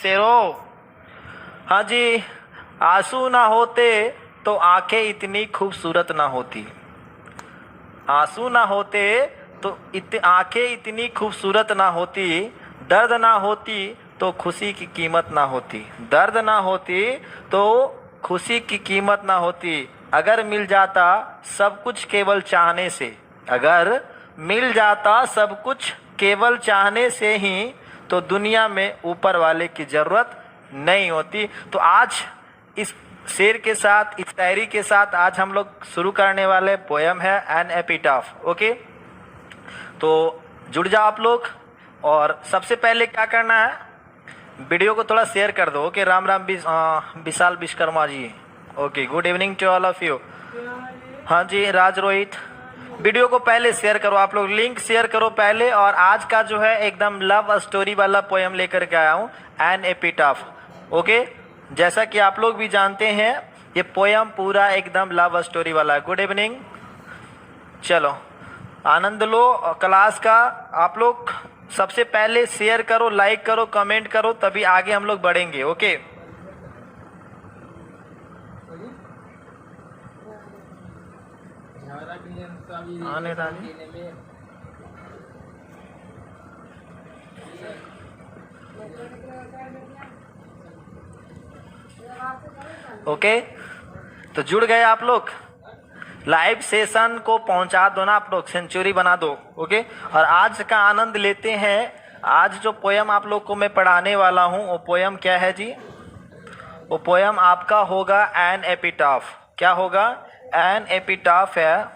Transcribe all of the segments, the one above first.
शेरों। हाँ जी, आंसू ना होते तो आंखें इतनी खूबसूरत ना होती। आंसू ना होते तो आंखें इतनी खूबसूरत ना होती। दर्द ना होती तो खुशी की कीमत ना होती। दर्द ना होती तो खुशी की कीमत ना होती। अगर मिल जाता सब कुछ केवल चाहने से, अगर मिल जाता सब कुछ केवल चाहने से ही, तो दुनिया में ऊपर वाले की ज़रूरत नहीं होती। तो आज इस शेर के साथ, इस शायरी के साथ आज हम लोग शुरू करने वाले पोयम है एन एपिटाफ। ओके, तो जुड़ जाओ आप लोग। और सबसे पहले क्या करना है, वीडियो को थोड़ा शेयर कर दो। Okay, Ram Ram Vishal Vishwakarma ji. Okay, good evening to all of you. हाँ जी, राज रोहित, वीडियो को पहले शेयर करो आप लोग, लिंक शेयर करो पहले। और आज का जो है एकदम लव स्टोरी वाला पोयम लेकर के आया हूँ, एन एपिटाफ। ओके, जैसा कि आप लोग भी जानते हैं ये पोयम पूरा एकदम लव स्टोरी वाला है। गुड इवनिंग, चलो आनंद लो क्लास का। आप लोग सबसे पहले शेयर करो, लाइक करो, कमेंट करो, तभी आगे हम लोग बढ़ेंगे। ओके, आने ओके, तो जुड़ गए आप लोग। लाइव सेशन को पहुंचा दो ना आप लोग, सेंचुरी बना दो। ओके, और आज का आनंद लेते हैं। आज जो पोयम आप लोग को मैं पढ़ाने वाला हूं वो पोयम क्या है जी? वो पोयम आपका होगा एन एपिटाफ। क्या होगा? एन एपिटाफ है।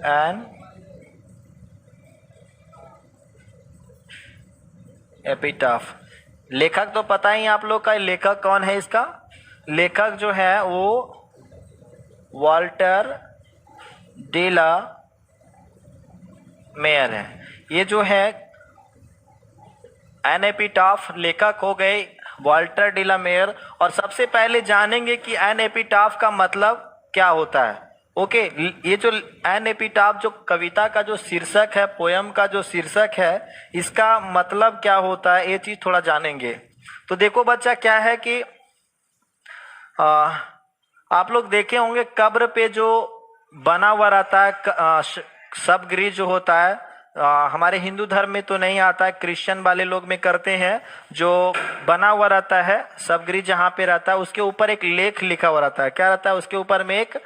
An epitaph. लेखक तो पता ही आप लोग का, लेखक कौन है इसका? लेखक जो है वो वॉल्टर डे ला मेयर है। ये जो है एन एपिटाफ, लेखक हो गए वॉल्टर डे ला मेयर। और सबसे पहले जानेंगे कि एन एपिटाफ का मतलब क्या होता है। ओके, ये जो एन एपिटाफ जो कविता का जो शीर्षक है, पोयम का जो शीर्षक है, इसका मतलब क्या होता है, ये चीज थोड़ा जानेंगे। तो देखो बच्चा, क्या है कि आप लोग देखे होंगे कब्र पे जो बना हुआ रहता है शबगृह जो होता है, हमारे हिंदू धर्म में तो नहीं आता है, क्रिश्चियन वाले लोग में करते हैं। जो बना हुआ रहता है शबगृह जहाँ पे रहता है, उसके ऊपर एक लेख लिखा हुआ रहता है। क्या रहता है उसके ऊपर में? एक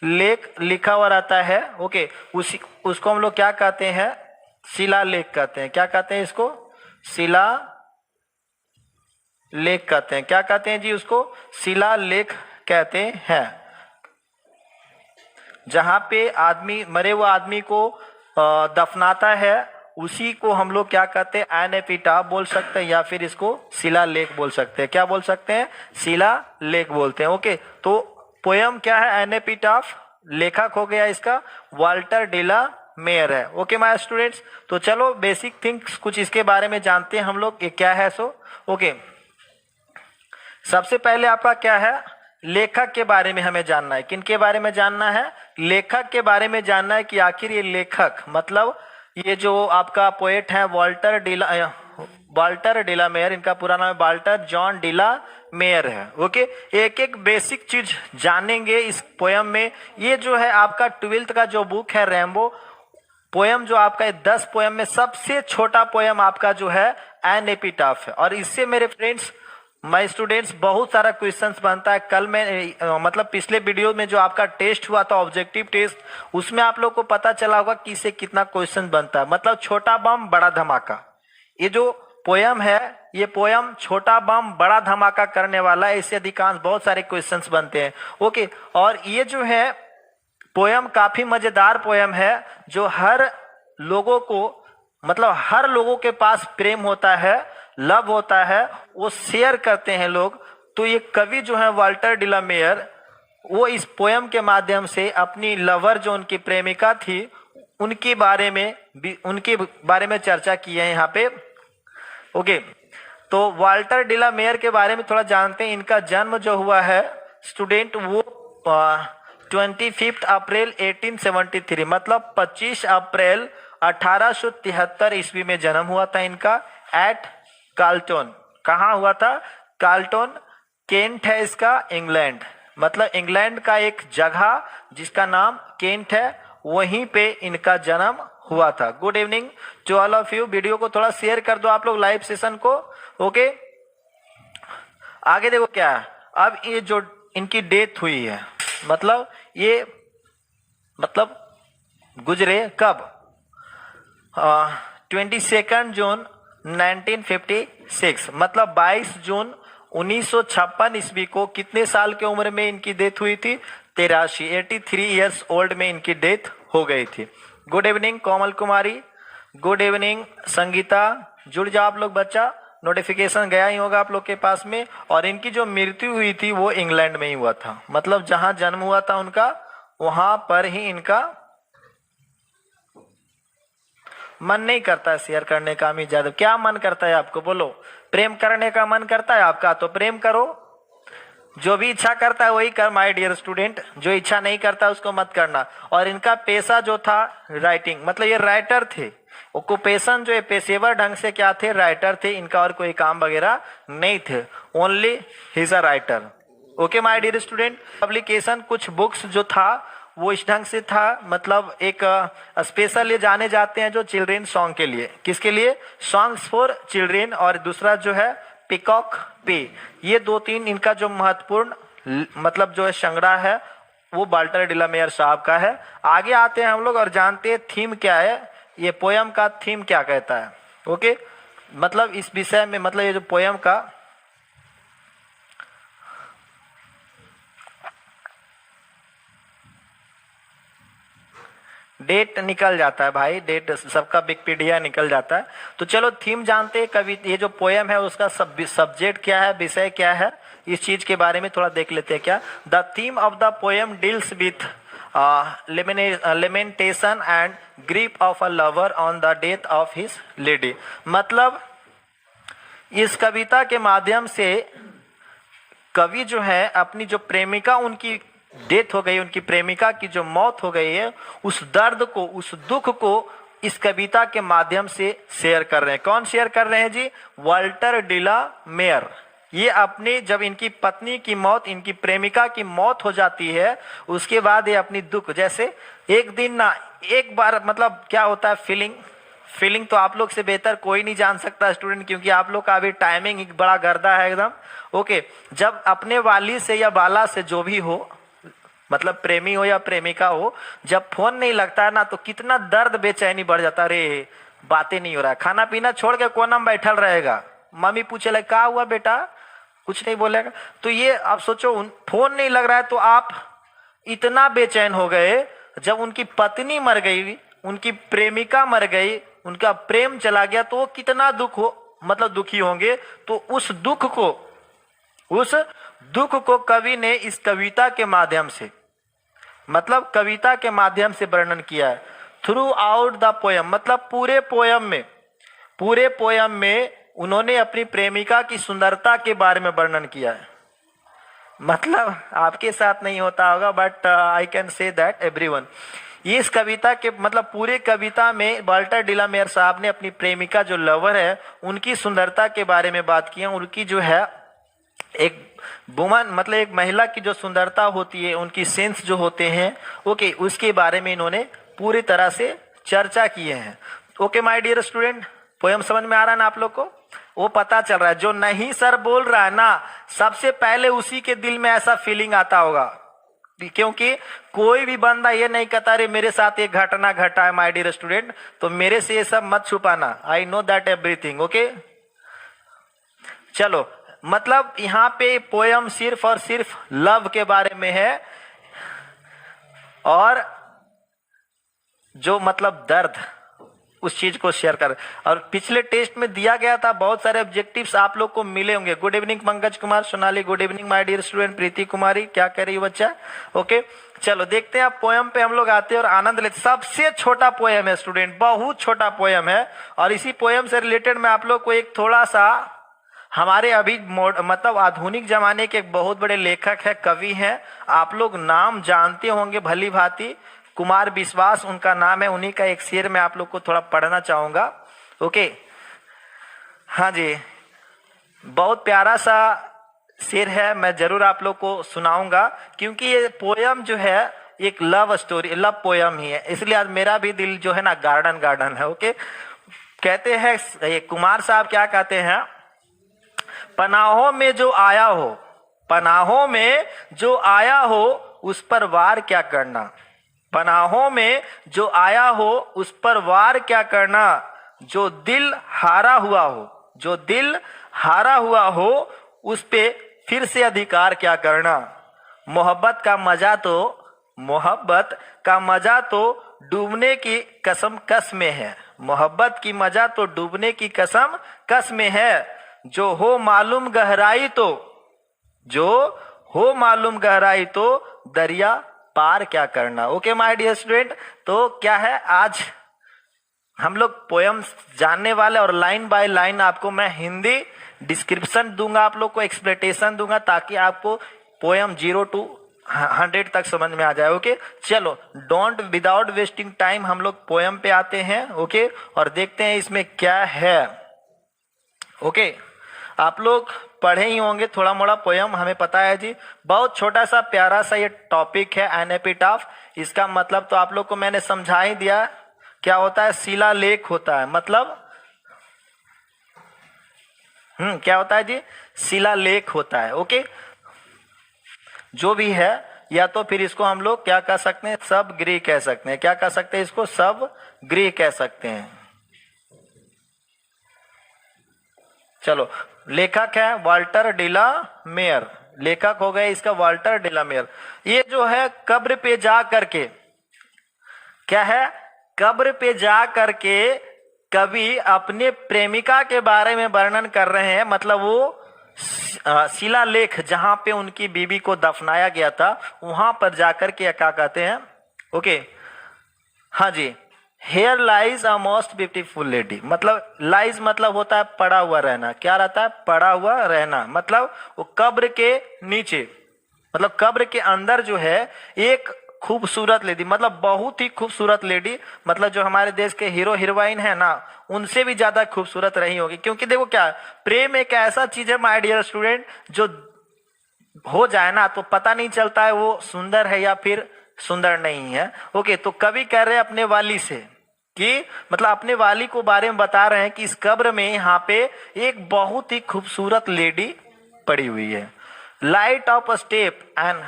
लेख लिखा हुआ रहता है। ओके, उसको हम लोग क्या कहते हैं? शिलालेख कहते हैं। क्या कहते हैं इसको? शिला लेख कहते हैं। क्या कहते हैं जी उसको? शिलालेख कहते हैं। जहां पे आदमी, मरे हुए आदमी को दफनाता है, उसी को हम लोग क्या कहते हैं? एन एपिटाफ बोल सकते हैं, या फिर इसको शिलालेख बोल सकते हैं। क्या बोल सकते हैं? शिलालेख बोलते हैं। ओके, तो पोयम क्या है? An epitaph. लेखक हो गया इसका वॉल्टर डे ला मेयर है। ओके माय स्टूडेंट्स, तो चलो बेसिक थिंग्स कुछ इसके बारे में जानते हैं हम लोग, ये क्या है सो। ओके, सबसे पहले आपका क्या है? लेखक के बारे में हमें जानना है। किन के बारे में जानना है? लेखक के बारे में जानना है कि आखिर ये लेखक, मतलब ये जो आपका पोएट है वॉल्टर डे ला मेयर, इनका पूरा नाम है Walter John de la Mare है। ओके, एक एक बेसिक चीज जानेंगे इस पोयम में। ये जो है आपका 12th का जो बुक है रैम्बो पोयम, जो आपका 10 पोयम में सबसे छोटा पोयम आपका जो है एन एपिटाफ है। और इससे मेरे फ्रेंड्स, माय स्टूडेंट्स, बहुत सारा क्वेश्चंस बनता है। कल मैं मतलब पिछले वीडियो में जो आपका टेस्ट हुआ था ऑब्जेक्टिव टेस्ट, उसमें आप लोग को पता चला होगा कि इससे कितना क्वेश्चन बनता है। मतलब छोटा बम बड़ा धमाका, ये जो पोयम है, ये पोयम छोटा बम बड़ा धमाका करने वाला है। इससे अधिकांश बहुत सारे क्वेश्चंस बनते हैं। ओके, और ये जो है पोयम काफी मजेदार पोयम है, जो हर लोगों को, मतलब हर लोगों के पास प्रेम होता है, लव होता है, वो शेयर करते हैं लोग। तो ये कवि जो है वॉल्टर डे ला मेयर, वो इस पोयम के माध्यम से अपनी लवर, जो उनकी प्रेमिका थी, उनके बारे में चर्चा की है यहाँ पे। ओके, तो वाल्टर डिला मेयर के बारे में थोड़ा जानते हैं। इनका जन्म जो हुआ है स्टूडेंट वो 25 अप्रैल 1873 मतलब 25 अप्रैल 1873 ईस्वी में जन्म हुआ था इनका एट कार्लटन। कहाँ हुआ था? कार्लटन, केंट है इसका, इंग्लैंड। मतलब इंग्लैंड का एक जगह जिसका नाम केंट है, वहीं पे इनका जन्म हुआ था। Good evening to all of you. Video को थोड़ा शेयर कर दो आप लोग, लाइव सेशन को। ओके, आगे देखो क्या है। अब ये जो इनकी डेथ हुई है, मतलब ये गुजरे कब? 22 जून 1956 मतलब 22 जून 1956 ईस्वी को कितने साल की उम्र में इनकी डेथ हुई थी? 83 ईयर्स ओल्ड में इनकी डेथ हो गई थी। गुड इवनिंग कोमल कुमारी, गुड इवनिंग संगीता। जुड़ जाओ आप लोग बच्चा, नोटिफिकेशन गया ही होगा आप लोग के पास में। और इनकी जो मृत्यु हुई थी वो इंग्लैंड में ही हुआ था, मतलब जहां जन्म हुआ था उनका वहां पर ही इनका। मन नहीं करता है शेयर करने का अमित यादव? क्या मन करता है आपको बोलो? प्रेम करने का मन करता है आपका तो प्रेम करो, जो भी इच्छा करता है वही कर माय डियर स्टूडेंट, जो इच्छा नहीं करता उसको मत करना। और इनका पेशा जो था राइटिंग, मतलब ये राइटर थे। ऑक्यूपेशन जो है पेशेवर ढंग से क्या थे? राइटर थे। इनका और कोई काम वगैरह नहीं थे, ओनली ही is a writer. Okay my dear student. Publication कुछ बुक्स जो था वो इस ढंग से था, मतलब एक स्पेशल ये जाने जाते हैं जो चिल्ड्रेन सॉन्ग के लिए। किसके लिए? Songs for children. और दूसरा जो है पिकॉक पे। ये 2-3 इनका जो महत्वपूर्ण मतलब जो है संग्रह है वो वाल्टर डिला मेयर साहब का है। आगे आते हैं हम लोग और जानते हैं थीम क्या है, ये पोयम का थीम क्या कहता है। ओके, मतलब इस विषय में, मतलब ये जो पोयम का डेट निकल जाता है भाई, डेट सबका विकिपीडिया निकल जाता है। तो चलो थीम जानते हैं, कवि ये जो पोयम है उसका सब्जेक्ट क्या है, विषय क्या है, इस चीज के बारे में थोड़ा देख लेते हैं क्या। The theme of the poem deals with lamentation and grief of a lover on the death of his lady. मतलब इस कविता के माध्यम से कवि जो है अपनी जो प्रेमिका, उनकी डेथ हो गई, उनकी प्रेमिका की जो मौत हो गई है, उस दर्द को, उस दुख को इस कविता के माध्यम से शेयर कर रहे हैं। कौन शेयर कर रहे हैं जी? Walter de la mayor. ये अपनी, जब इनकी पत्नी की मौत, इनकी प्रेमिका की मौत हो जाती है, उसके बाद ये अपनी दुख, जैसे एक दिन ना एक बार, मतलब क्या होता है फीलिंग तो आप लोग से बेहतर कोई नहीं जान सकता स्टूडेंट, क्योंकि आप लोग का अभी टाइमिंग एक बड़ा गर्दा है एकदम। ओके, जब अपने वाली से या बाला से जो भी हो, मतलब प्रेमी हो या प्रेमिका हो, जब फोन नहीं लगता है ना तो कितना दर्द बेचैनी बढ़ जाता। रे बातें नहीं हो रहा है, खाना पीना छोड़ के कोना में बैठल रहेगा, मम्मी पूछे लगे क्या हुआ बेटा, कुछ नहीं बोलेगा। तो ये आप सोचो, फोन नहीं लग रहा है तो आप इतना बेचैन हो गए। जब उनकी पत्नी मर गई, उनकी प्रेमिका मर गई, उनका प्रेम चला गया, तो वो कितना मतलब दुखी होंगे। तो उस दुख को कवि ने इस कविता के माध्यम से, मतलब कविता के माध्यम से वर्णन किया है। थ्रू आउट द पोयम, मतलब पूरे पोयम में उन्होंने अपनी प्रेमिका की सुंदरता के बारे में वर्णन किया है। मतलब आपके साथ नहीं होता होगा, but I can say that everyone. ये इस कविता के, मतलब पूरे कविता में वाल्टर डिला मेयर साहब ने अपनी प्रेमिका जो लवर है उनकी सुंदरता के बारे में बात की है। उनकी जो है एक वुमन, मतलब एक महिला की जो सुंदरता होती है, उनकी सेंस जो होते हैं, ओके, उसके बारे में इन्होंने पूरी तरह से चर्चा किए हैं। Okay my dear student, poem समझ में आ रहा है ना आप लोग को? वो पता चल रहा है, जो नहीं सर बोल रहा है ना, सबसे पहले उसी के दिल में ऐसा फीलिंग आता होगा, क्योंकि कोई भी बंदा ये नहीं कहता रे मेरे साथ एक घटना घटा है माय डियर स्टूडेंट, तो मेरे से ये सब मत छुपाना, आई नो दैट एवरीथिंग। ओके, चलो, मतलब यहाँ पे पोयम सिर्फ और सिर्फ लव के बारे में है, और जो मतलब दर्द, उस चीज को शेयर कर। और पिछले टेस्ट में दिया गया था, बहुत सारे ऑब्जेक्टिव्स आप लोग को मिले होंगे। Good evening Pankaj Kumar, Sonali good evening my dear student, Preeti Kumari क्या कह रही है बच्चा? ओके, चलो देखते हैं। आप पोयम पे हम लोग आते हैं और आनंद लेते। सबसे छोटा पोयम है स्टूडेंट, बहुत छोटा पोयम है। और इसी पोयम से रिलेटेड मैं आप लोग को एक थोड़ा सा हमारे अभी मतलब आधुनिक जमाने के एक बहुत बड़े लेखक है, कवि हैं, आप लोग नाम जानते होंगे भली भांति, कुमार विश्वास उनका नाम है। उन्हीं का एक शेर मैं आप लोग को थोड़ा पढ़ना चाहूंगा। ओके, हाँ जी, बहुत प्यारा सा शेर है, मैं जरूर आप लोग को सुनाऊंगा, क्योंकि ये पोयम जो है एक लव स्टोरी, लव पोयम ही है, इसलिए आज मेरा भी दिल जो है ना गार्डन गार्डन है। ओके, कहते हैं ये कुमार साहब क्या कहते हैं, पनाहों में जो आया हो, पनाहों में जो आया हो उस पर वार क्या करना, पनाहों में जो आया हो उस पर वार क्या करना, जो दिल हारा हुआ हो, जो दिल हारा हुआ हो उस पे फिर से अधिकार क्या करना। मोहब्बत का मजा तो, मोहब्बत का मजा तो डूबने की कसम कस में है, मोहब्बत की मजा तो डूबने की कसम कस में है, जो हो मालूम गहराई तो, जो हो मालूम गहराई तो दरिया पार क्या करना। ओके माय डियर स्टूडेंट, तो क्या है आज हम लोग पोयम्स जानने वाले, और लाइन बाय लाइन आपको मैं हिंदी डिस्क्रिप्शन दूंगा, आप लोग को एक्सप्लेनेशन दूंगा, ताकि आपको पोयम 0 to 100 तक समझ में आ जाए। ओके, चलो डोंट विदाउट वेस्टिंग टाइम हम लोग पोयम पे आते हैं। ओके, और देखते हैं इसमें क्या है। ओके, आप लोग पढ़े ही होंगे थोड़ा मोड़ा पोयम, हमें पता है जी, बहुत छोटा सा प्यारा सा ये टॉपिक है एन एपिटाफ। इसका मतलब तो आप लोग को मैंने समझा ही दिया, क्या होता है, शिलालेख होता है, मतलब क्या होता है जी, शिलालेख होता है। ओके, जो भी है, या तो फिर इसको हम लोग क्या कह सकते हैं, सब गृह कह सकते हैं, क्या कह सकते हैं इसको, सब गृह कह सकते हैं। चलो, लेखक है वाल्टर डिला मेयर, लेखक हो गए इसका वाल्टर डिला मेयर। ये जो है कब्र पे जा करके, क्या है, कब्र पे जा करके कवि अपने प्रेमिका के बारे में वर्णन कर रहे हैं, मतलब वो शिलालेख जहां पे उनकी बीवी को दफनाया गया था वहां पर जाकर के क्या कहते हैं। ओके, हाँ जी, here lies a most beautiful lady, मतलब लाइज मतलब होता है पड़ा हुआ रहना, क्या रहता है, पड़ा हुआ रहना, मतलब वो कब्र के नीचे, मतलब कब्र के अंदर जो है एक खूबसूरत लेडी, मतलब बहुत ही खूबसूरत लेडी, मतलब जो हमारे देश के हीरो हीरोइन है ना, उनसे भी ज्यादा खूबसूरत रही होगी। क्योंकि देखो क्या, प्रेम एक ऐसा चीज है माय डियर स्टूडेंट, जो हो जाए ना तो पता नहीं चलता है वो सुंदर है या फिर सुंदर नहीं है। ओके, तो कवि कह रहे हैं अपने वाली से कि, मतलब अपने वाली को बारे में बता रहे हैं कि इस कब्र में यहाँ पे एक बहुत ही खूबसूरत लेडी पड़ी हुई है। Light of a step and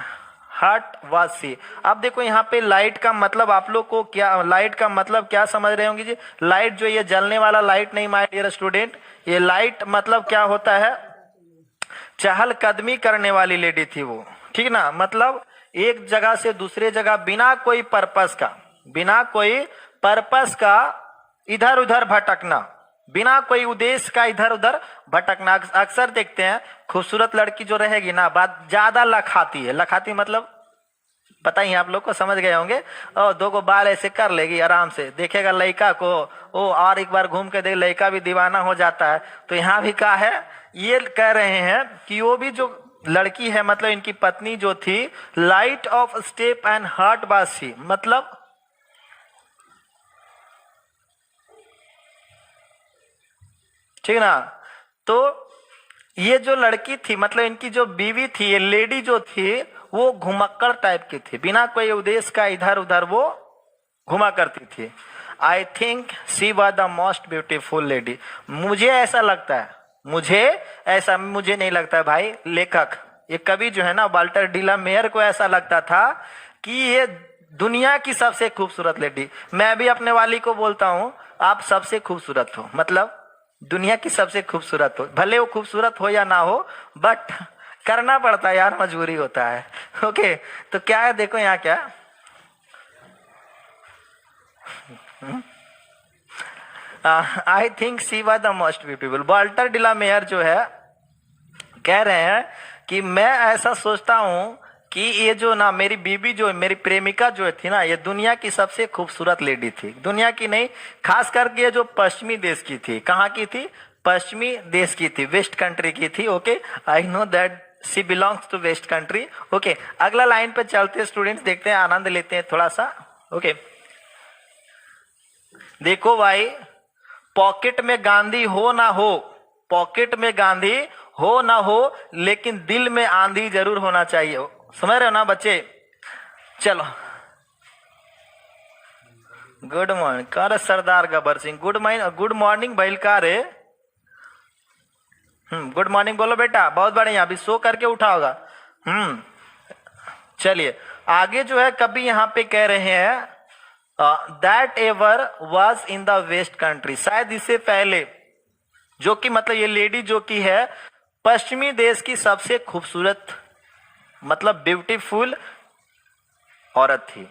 heart was she. अब देखो यहाँ पे लाइट का मतलब आप लोग को क्या, लाइट का मतलब क्या समझ रहे होंगे जी, लाइट जो ये जलने वाला लाइट नहीं माय डियर स्टूडेंट, ये लाइट मतलब क्या होता है, चहल कदमी करने वाली लेडी थी वो, ठीक ना, मतलब एक जगह से दूसरे जगह बिना कोई पर्पस का, बिना कोई पर्पस का इधर उधर भटकना, बिना कोई उद्देश्य का इधर उधर भटकना। अक्सर देखते हैं खूबसूरत लड़की जो रहेगी ना, बात ज्यादा लखाती है, लखाती मतलब पता ही आप लोग को, समझ गए होंगे, और दो को बाल ऐसे कर लेगी आराम से, देखेगा लड़का को, ओ और एक बार घूम के देख, लड़का भी दीवाना हो जाता है। तो यहाँ भी क्या है, ये कह रहे हैं कि वो भी जो लड़की है, मतलब इनकी पत्नी जो थी, light of step and heart was she, मतलब ठीक ना, तो ये जो लड़की थी, मतलब इनकी जो बीवी थी, ये लेडी जो थी, वो घुमक्कड़ टाइप की थी, बिना कोई उद्देश्य का इधर उधर वो घुमा करती थी। आई think she was the most beautiful lady, मुझे ऐसा लगता है, मुझे ऐसा, मुझे नहीं लगता है भाई, लेखक ये कवि जो है ना वाल्टर डिला मेयर को ऐसा लगता था कि ये दुनिया की सबसे खूबसूरत लेडी। मैं भी अपने वाली को बोलता हूँ आप सबसे खूबसूरत हो, मतलब दुनिया की सबसे खूबसूरत हो, भले वो खूबसूरत हो या ना हो, बट करना पड़ता है यार, मजबूरी होता है। ओके, तो क्या है देखो यहाँ क्या, I think she was the most beautiful. Walter de la Mare जो है कह रहे हैं कि मैं ऐसा सोचता हूँ कि ये जो ना मेरी बीबी जो, मेरी प्रेमिका जो थी ना, ये दुनिया की सबसे खूबसूरत लेडी थी, दुनिया की नहीं, खास करके ये जो पश्चिमी देश की थी, कहाँ की थी, पश्चिमी देश की थी, वेस्ट कंट्री की थी। Okay, I know that she belongs to West Country. Okay, अगला लाइन पे चलते हैं स्टूडेंट्स, देखते हैं, आनंद लेते हैं थोड़ा सा। ओके, देखो भाई, पॉकेट में गांधी हो ना हो, पॉकेट में गांधी हो ना हो, लेकिन दिल में आंधी जरूर होना चाहिए। समझ रहे हो ना बच्चे? चलो, गुड मॉर्निंग कर सरदार गब्बर सिंह, गुड मॉर्निंग बहिलकार है। गुड मॉर्निंग बोलो बेटा, बहुत बढ़िया, अभी सो करके उठा होगा। चलिए आगे जो है, कभी यहाँ पे कह रहे हैं that ever was in the West Country, शायद इससे पहले, जो कि मतलब ये लेडी जो कि है पश्चिमी देश की सबसे खूबसूरत, मतलब ब्यूटीफुल औरत थी।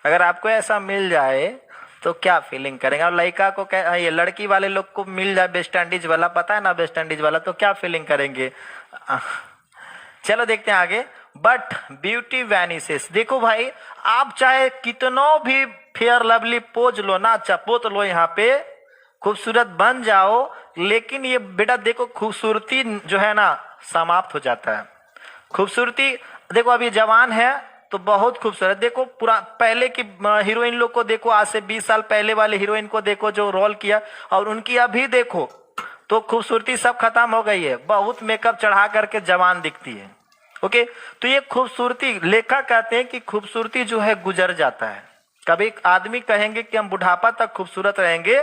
अगर आपको ऐसा मिल जाए तो क्या फीलिंग करेंगे? और लड़का को ये लड़की वाले लोग को मिल जाए वेस्ट इंडीज वाला, पता है ना वेस्ट इंडीज वाला, तो क्या फीलिंग करेंगे? चलो देखते हैं आगे। बट ब्यूटी वैनिसेस, देखो भाई, आप चाहे कितनों भी फेयर लवली पोज लो ना, चपोत लो, यहाँ पे खूबसूरत बन जाओ, लेकिन ये बेटा देखो, खूबसूरती जो है ना समाप्त हो जाता है। खूबसूरती देखो, अभी जवान है तो बहुत खूबसूरत, देखो पूरा पहले की हीरोइन लोग को देखो, आज से 20 साल पहले वाले हीरोइन को देखो जो रोल किया, और उनकी अभी देखो तो खूबसूरती सब खत्म हो गई है, बहुत मेकअप चढ़ा करके जवान दिखती है। ओके, तो ये खूबसूरती, लेखक कहते हैं कि खूबसूरती जो है गुजर जाता है। कभी आदमी कहेंगे कि हम बुढ़ापा तक खूबसूरत रहेंगे,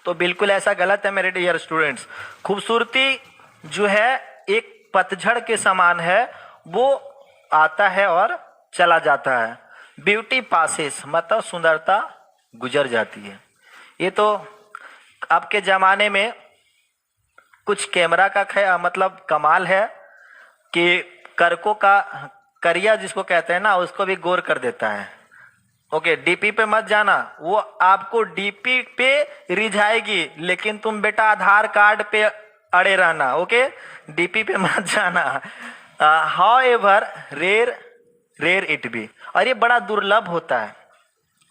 तो बिल्कुल ऐसा गलत है मेरे डियर स्टूडेंट्स। खूबसूरती जो है एक पतझड़ के समान है, वो आता है और चला जाता है। ब्यूटी पासेस, मतलब सुंदरता गुजर जाती है। ये तो आपके जमाने में कुछ कैमरा का मतलब कमाल है कि करकों का करिया जिसको कहते हैं ना, उसको भी गोर कर देता है। ओके, डीपी पे मत जाना, वो आपको डीपी पे रिझाएगी, लेकिन तुम बेटा आधार कार्ड पे अड़े रहना। ओके, डीपी पे मत जाना। However rare it be, और ये बड़ा दुर्लभ होता है।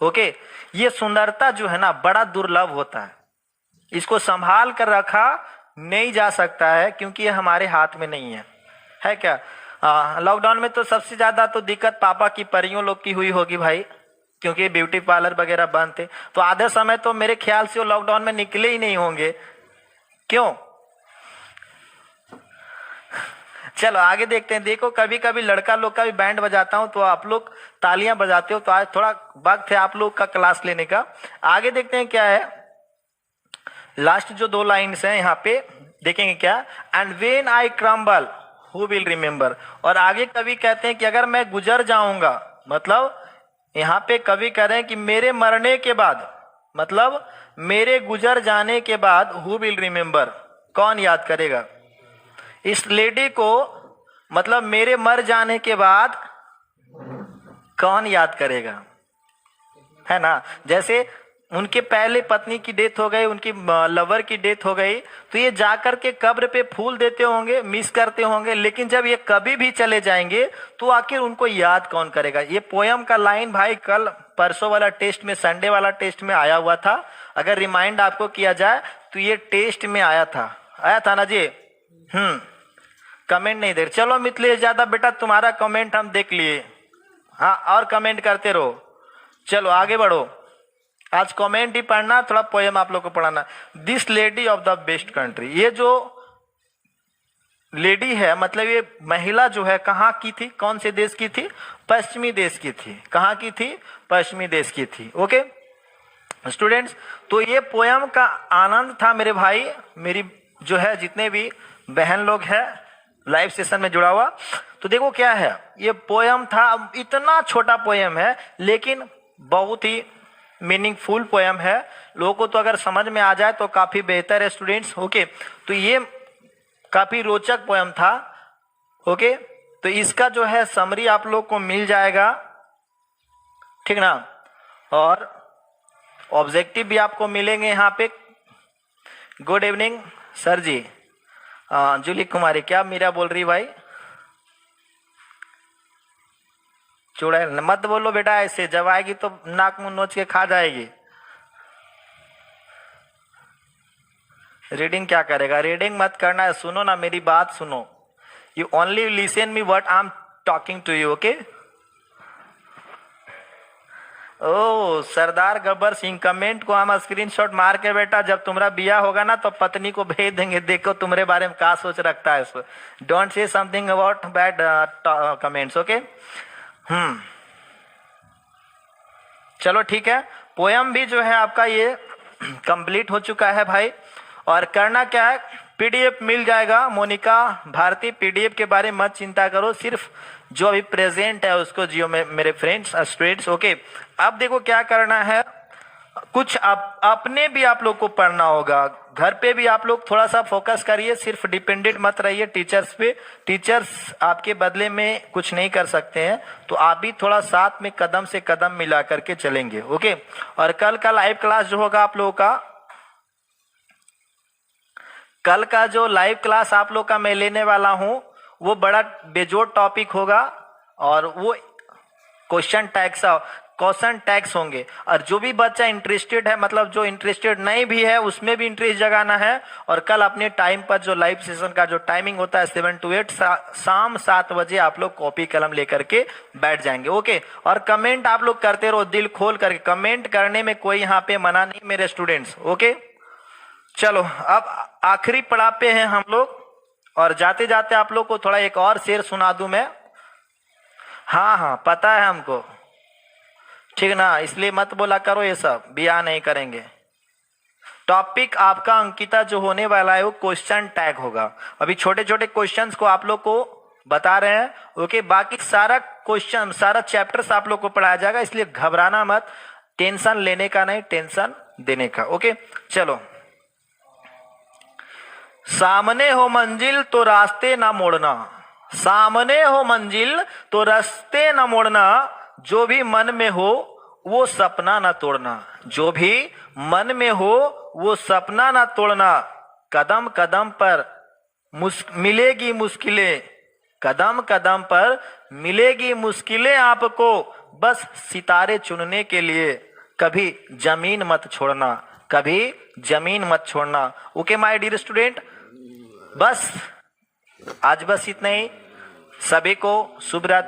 ओके, ये सुंदरता जो है ना बड़ा दुर्लभ होता है, इसको संभाल कर रखा नहीं जा सकता है, क्योंकि ये हमारे हाथ में नहीं है क्या? लॉकडाउन में तो सबसे ज्यादा तो दिक्कत पापा की परियों लोग की हुई होगी भाई, क्योंकि ब्यूटी पार्लर वगैरह बंद थे, तो आधे समय तो मेरे ख्याल से वो लॉकडाउन में निकले ही नहीं होंगे। क्यों? चलो आगे देखते हैं। देखो, कभी कभी लड़का लोग का भी बैंड बजाता हूं तो आप लोग तालियां बजाते हो, तो आज थोड़ा वक्त है आप लोग का क्लास लेने का। आगे देखते हैं क्या है, लास्ट जो 2 लाइन्स हैं यहाँ पे देखेंगे क्या, and when I crumble who will remember. और आगे कवि कहते हैं कि अगर मैं गुजर जाऊंगा, मतलब यहाँ पे कवि कह रहे हैं कि मेरे मरने के बाद, मतलब मेरे गुजर जाने के बाद हु विल रिमेम्बर, कौन याद करेगा इस लेडी को, मतलब मेरे मर जाने के बाद कौन याद करेगा, है ना? जैसे उनके पहले पत्नी की डेथ हो गई, उनकी लवर की डेथ हो गई, तो ये जाकर के कब्र पे फूल देते होंगे, मिस करते होंगे, लेकिन जब ये कभी भी चले जाएंगे तो आखिर उनको याद कौन करेगा? ये पोयम का लाइन भाई कल परसों वाला टेस्ट में, संडे वाला टेस्ट में आया हुआ था। अगर रिमाइंड आपको किया जाए तो ये टेस्ट में आया था ना जी? कमेंट नहीं दे, चलो मिथिलेश ज्यादा बेटा तुम्हारा कमेंट हम देख लिए, हाँ और कमेंट करते रहो। चलो आगे बढ़ो, आज कमेंट ही पढ़ना, थोड़ा पोएम आप लोग को पढ़ाना। This lady of the best country, ये जो लेडी है, मतलब ये महिला जो है कहाँ की थी, कौन से देश की थी? पश्चिमी देश की थी। कहाँ की थी? पश्चिमी देश की थी। ओके स्टूडेंट्स, तो ये पोएम का आनंद था मेरे भाई, मेरी जो है जितने भी बहन लोग हैं लाइव सेशन में जुड़ा हुआ। तो देखो क्या है, ये पोएम था, इतना छोटा पोएम है लेकिन बहुत ही मीनिंगफुल पोएम है। लोगों को तो अगर समझ में आ जाए तो काफी बेहतर है स्टूडेंट्स। ओके, तो ये काफी रोचक पोएम था। ओके, तो इसका जो है समरी आप लोग को मिल जाएगा, ठीक ना? और ऑब्जेक्टिव भी आपको मिलेंगे यहाँ पे। गुड इवनिंग सर जी। जूली कुमारी, क्या मीरा बोल रही भाई? चुड़ैल मत बोलो बेटा ऐसे, जब आएगी तो नाक मुंह नोच के खा जाएगी। रीडिंग क्या करेगा? रीडिंग मत करना है, सुनो ना मेरी बात सुनो। You only listen me what I am talking to you, okay? ओ सरदार गब्बर सिंह, कमेंट को हम स्क्रीनशॉट मार के बेटा जब तुम्हारा बिया होगा ना तो पत्नी को भेज देंगे, देखो तुम्हारे बारे में क्या सोच रखता है उसको। Don't say something about bad comments, okay? चलो ठीक है, पोयम भी जो है आपका ये कंप्लीट हो चुका है भाई। और करना क्या है, पीडीएफ मिल जाएगा मोनिका भारती, पीडीएफ के बारे में मत चिंता करो, सिर्फ जो अभी प्रेजेंट है उसको जियो में मेरे फ्रेंड्स स्टूडेंट्स, ओके? अब देखो क्या करना है, कुछ अपने भी आप लोग को पढ़ना होगा, घर पे भी आप लोग थोड़ा सा फोकस करिए, सिर्फ डिपेंडेंट मत रहिए टीचर्स पे। टीचर्स आपके बदले में कुछ नहीं कर सकते हैं, तो आप भी थोड़ा साथ में कदम से कदम मिला करके चलेंगे, ओके? और कल का लाइव क्लास जो होगा आप लोगों का, कल का जो लाइव क्लास आप लोग का मैं लेने वाला हूं वो बड़ा बेजोड़ टॉपिक होगा, और वो क्वेश्चन टैग्स होंगे। और जो भी बच्चा इंटरेस्टेड है, मतलब जो इंटरेस्टेड नहीं भी है, उसमें भी इंटरेस्ट जगाना है। और कल अपने टाइम पर जो लाइव सेशन का जो टाइमिंग होता है 7 to 8 शाम 7 बजे आप लोग कॉपी कलम लेकर के बैठ जाएंगे, ओके? और कमेंट आप लोग करते रहो, दिल खोल करके कमेंट करने में कोई यहाँ पे मना नहीं मेरे स्टूडेंट्स, ओके? चलो अब आखिरी पड़ाव पे हैं हम लोग, और जाते जाते आप लोग को थोड़ा एक और शेर सुना दूं मैं। हाँ पता है हमको, ठीक ना, इसलिए मत बोला करो ये सब, बिया नहीं करेंगे। टॉपिक आपका अंकिता जो होने वाला है वो क्वेश्चन टैग होगा। अभी छोटे छोटे क्वेश्चंस को आप लोग को बता रहे हैं, ओके? बाकी सारा क्वेश्चन, सारा चैप्टर्स आप लोग को पढ़ाया जाएगा, इसलिए घबराना मत, टेंशन लेने का नहीं, टेंशन देने का, ओके? चलो, सामने हो मंजिल तो रास्ते ना मोड़ना, सामने हो मंजिल तो रास्ते ना मोड़ना, जो भी मन में हो वो सपना ना तोड़ना, जो भी मन में हो वो सपना ना तोड़ना, कदम कदम पर मिलेगी मुश्किलें, कदम कदम पर मिलेगी मुश्किलें आपको, बस सितारे चुनने के लिए कभी जमीन मत छोड़ना, कभी जमीन मत छोड़ना, ओके माय डियर स्टूडेंट? बस आज बस इतना ही, सभी को शुभ रात्रि।